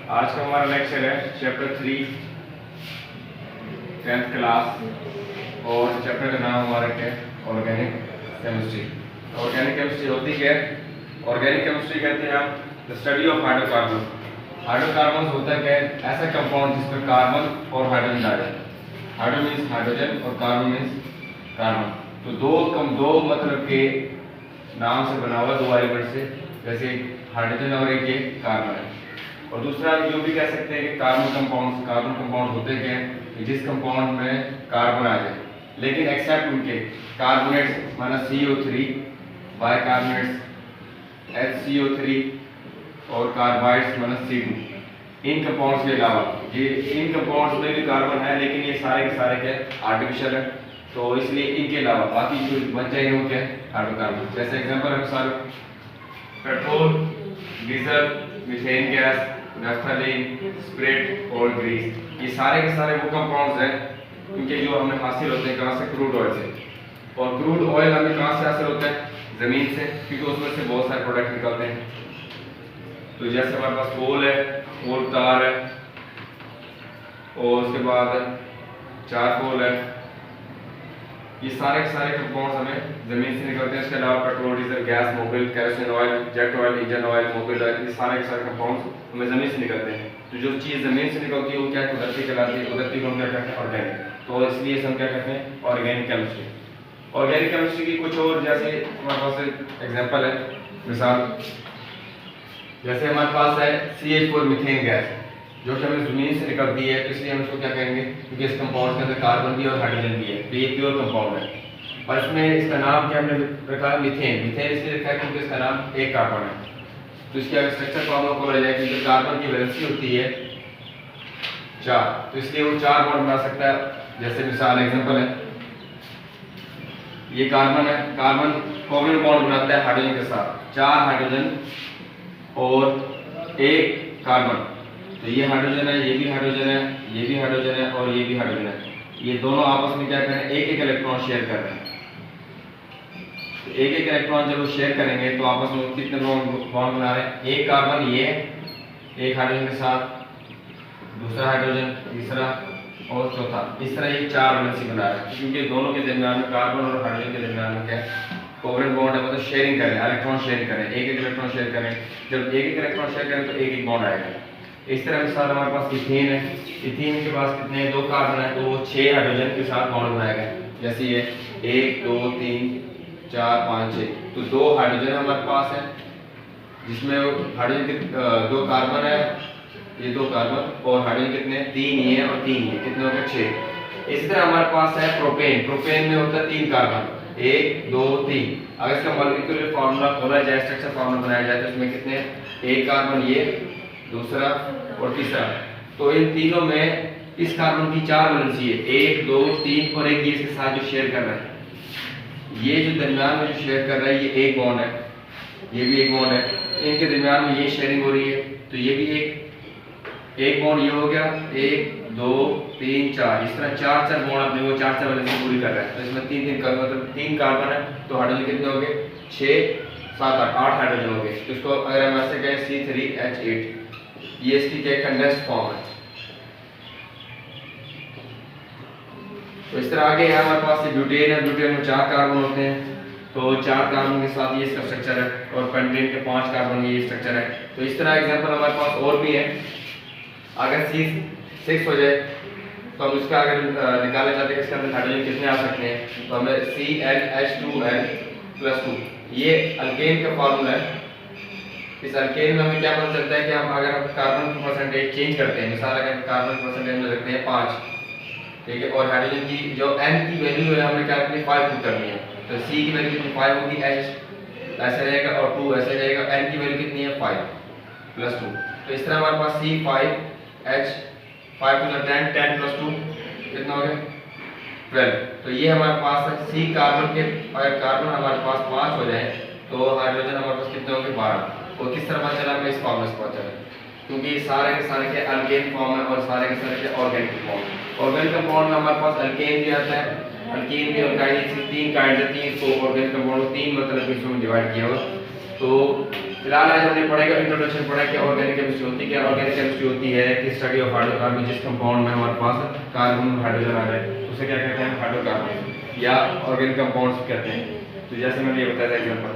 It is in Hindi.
आज का हमारा लेक्चर है चैप्टर 3 10th क्लास और चैप्टर का नाम हमारा क्या है? Organic chemistry. ऑर्गेनिक केमिस्ट्री होती क्या है? ऑर्गेनिक केमिस्ट्री कहते हैं हम the study of hydrocarbon. Hydrocarbon होता है क्या है? ऐसा कंपाउंड जिसमें कार्बन और हाइड्रोजन डाले जाते हैं। हाइड्रो मीन्स हाइड्रोजन और कार्बन मीन्स कार्बन। तो दो मतलब के नाम से बना हुआ दो एलिमेंट से, जैसे हाइड्रोजन और एक ये कार्बन है। और दूसरा जो भी कह सकते हैं कि कार्बन कंपाउंड होते हैं कि जिस कंपाउंड में कार्बन आ जाए, लेकिन एक्सेप्ट उनके कार्बोनेट्स माना CO3, बाइकार्बोनेट्स HCO3 और कार्बाइड्स माना C2। इन कंपाउंड्स के अलावा ये इन कंपाउंड्स में भी कार्बन है, लेकिन ये सारे के सारे क्या आर्टिफिशियल है, तो इसलिए इनके अलावा बाकी जो बच जाएंगे वो क्या हाइड्रोकार्बन। जैसे एग्जांपल अनुसार petrol, diesel, methane gas, naphthalene, spirit और ग्रीस, ये सारे के सारे वो कंपाउंड्स हैं इनके जो हमें हासिल होते हैं कहाँ से? क्रूड ऑयल से। और क्रूड ऑयल हमें कहाँ से हासिल होता है? ज़मीन से, क्योंकि उसमें से बहुत सारे प्रोडक्ट निकलते हैं। तो जैसे हमारे पास कोल है, कोल तार है, और उसके बाद चारकोल है, ये सारे के सारे कंपाउंड्स हमें ज़मीन से निकलते हैं। इसके अलावा petrol, diesel, gas, Mobil, kerosene oil, jet oil, engine oil, Mobil oil, ये सारे के सारे कंपाउंड्स हमें ज़मीन से निकलते हैं। तो जो चीज़ ज़मीन से निकलती है वो क्या कुदरती कहलाती है, कुदरती को हम क्या कहते हैं? ऑर्गेनिक। तो इसलिए हम क्या कहते हैं? Organic chemistry. ऑर्गेनिक केमिस्ट्री की कुछ और जैसे हमारे पास एग्जाम्पल है, मिसाल जैसे हमारे पास है CH4 मीथेन गैस, जो कि हमें ज़मीन से निकलती है, तो इसलिए हम इसको क्या कहेंगे? क्योंकि इस कंपाउंड के अंदर कार्बन भी और हाइड्रोजन भी है, तो ये प्योर कंपाउंड है। और इसमें इसका नाम क्या हमने रखा है? मीथेन। मीथेन इसलिए रखा है क्योंकि इसका नाम एक कार्बन है। तो इसकी अगर स्ट्रक्चर फॉर्मूला बोला जाए कि कार्बन की वैलेंसी होती है 4, तो इसलिए वो 4 बॉन्ड बना सकता है। जैसे मिसाल एग्जांपल है, ये कार्बन है, कार्बन कोवलेंट बॉन्ड बनाता है हाइड्रोजन के साथ, 4 हाइड्रोजन और एक कार्बन। तो ये हाइड्रोजन है, ये भी हाइड्रोजन है, ये भी हाइड्रोजन है और ये भी हाइड्रोजन है। ये दोनों आपस में क्या कर रहे हैं? एक एक इलेक्ट्रॉन शेयर कर रहे हैं। तो एक एक इलेक्ट्रॉन जब वो शेयर करेंगे तो आपस में कितने बॉन्ड बना रहे हैं? एक कार्बन ये एक हाइड्रोजन के साथ, दूसरा हाइड्रोजन, तीसरा और चौथा, इस तरह ये 4 वैलेंसी बना रहे हैं, क्योंकि दोनों के दरमियान में कार्बन और हाइड्रोजन के दरमियान में क्या कोवलेंट बॉन्ड है, मतलब शेयरिंग करें, इलेक्ट्रॉन शेयर करें, एक एक इलेक्ट्रॉन शेयर करें। जब एक एक इलेक्ट्रॉन शेयर करें तो एक एक बॉन्ड आएगा। इस तरह मिसाल हमारे पास इथेन है, इथेन के पास कितने 2 कार्बन है, तो 6 हाइड्रोजन के साथ बॉन्ड बनाएगा। जैसे ये 1 2 3 4 5 6, तो 2 हाइड्रोजन हमारे पास है, जिसमें हाइड्रोजन के 2 कार्बन है, ये 2 कार्बन और हाइड्रोजन कितने 3 ये और 3 ये, कितने हो गए 6। इसी तरह हमारे पास है प्रोपेन। प्रोपेन में होता है 3 कार्बन, 1 2 3। अगर इसका मॉलिक्यूलर फार्मूला खोला जाए, स्ट्रक्चर फार्मूला बनाया जाए, तो इसमें कितने 1 कार्बन ये, दूसरा और तीसरा। तो इन तीनों में इस कार्बन की 4 वैलेंसी है, 1 2 3 और एक ये इसके साथ जो शेयर कर रहा है, ये जो दरमियान में जो शेयर कर रहा है ये एक बॉन्ड है, ये भी एक बॉन्ड है, इनके दरमियान में ये शेयरिंग हो रही है, तो ये भी एक बॉन्ड ये हो गया, 1 2 3 4, इस तरह 4 बॉन्ड अपने वो 4 वैलेंसी पूरी कर रहा है। तो इसमें 3 कार्बन, मतलब 3 कार्बन है, तो हाइड्रोजन कितने हो गए 6 7 8 हाइड्रोजन हो गए। तो इसको अगर हम ऐसे कहें C3H8, ये इसकी क्या कंडेंस्ड फॉर्म है। तो इस तरह आगे है हमारे पास ब्यूटेन है, ब्यूटेन में 4 कार्बन होते हैं, तो 4 कार्बन के साथ ये इसका स्ट्रक्चर है, और पेंटेन के 5 कार्बन ये स्ट्रक्चर है। तो इस तरह एग्जांपल हमारे पास और भी है। अगर C6 हो जाए तो हम इसका अगर निकालना चाहते हैं इसके अंदर हाइड्रोजन कितने आ सकते हैं, तो हमें CnH2n+2, ये अल्केन का फार्मूला है। इस अल्केन में हमें क्या पता चलता है कि हम अगर हम कार्बन की परसेंटेज चेंज करते हैं, मिसाल अगर कार्बन की परसेंटेज में रखते हैं 5, ठीक है, और हाइड्रोजन की जो n की वैल्यू है हमने क्या रखनी है 5 पुट करनी है, तो C की वैल्यू कितनी 5 होगी, H ऐसे रहेगा और 2 ऐसे रहेगा, n की वैल्यू कितनी है 5+2। तो इस तरह हमारे पास C5H 5 to the 10 10 + 2 कितना हो गया 12। तो ये हमारे पास है C कार्बन के, अगर कार्बन हमारे पास 5 हो जाए तो हाइड्रोजन हमारे पास कितने होंगे 12। और किस तरह पता चला? हमें इस फॉर्मूले से पता चला, क्योंकि सारे के सारे के अल्केन फॉर्म है और सारे के सारे के ऑर्गेनिक फॉर्म। ऑर्गेनिक कंपाउंड में हमारे पास अल्केन भी आता है, अल्केन भी अल्काइल, 3 काइंड है, 3 को ऑर्गेनिक कंपाउंड 3 मतलब इसमें डिवाइड किया हुआ। तो फिलहाल आज हमने पढ़ेगा इंट्रोडक्शन पढ़ा कि ऑर्गेनिक केमिस्ट्री होती है। क्या ऑर्गेनिक केमिस्ट्री होती है कि स्टडी ऑफ हाइड्रोकार्बन, जिस कंपाउंड में हमारे पास कार्बन हाइड्रोजन आ जाए उसे क्या कहते हैं, हाइड्रोकार्बन या ऑर्गेनिक कंपाउंड्स कहते हैं। तो जैसे मैंने ये बताया था एग्जांपल,